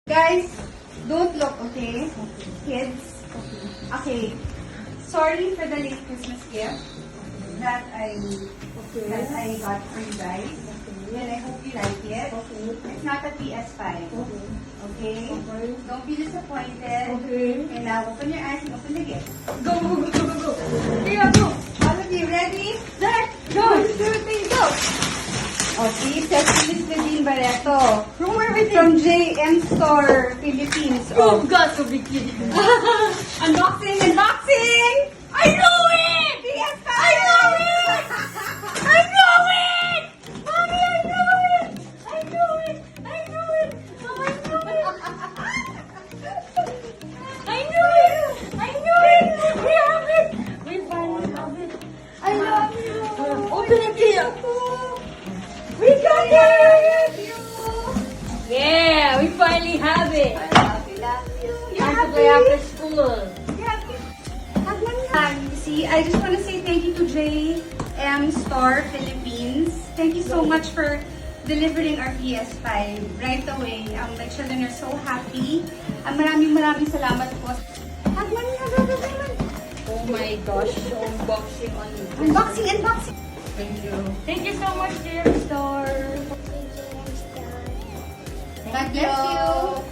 Guys, don't look, okay? Kids. Okay. Sorry for the late Christmas gift that I got for you guys. And I hope you like it. It's not a PS5. Okay? Don't be disappointed. And now open your eyes and open the gift. Go, go, go, go, go, go. Here, go. All of you ready? Set, go. 1, 2, 3, go. Okay, says Miss Nadine Barreto. From JM Store, Philippines. Oh, God, so big kid. Unboxing, unboxing! I know it! PS5! I know it! I know it! Mommy, I know it! I know it! I know it! Oh, I know it! I knew it! I knew it! We have it! We finally have it! I love you! Open it here! We got it! Yeah, we finally have it! I love you, love you. Time to play after school. See, I just want to say thank you to JM Store Philippines. Thank you so much for delivering our PS5 right away. My children are so happy. Maraming salamat po. Hug money, hug. Oh my gosh, unboxing on Unboxing, unboxing. Thank you. Thank you so much, JM Store. God bless you.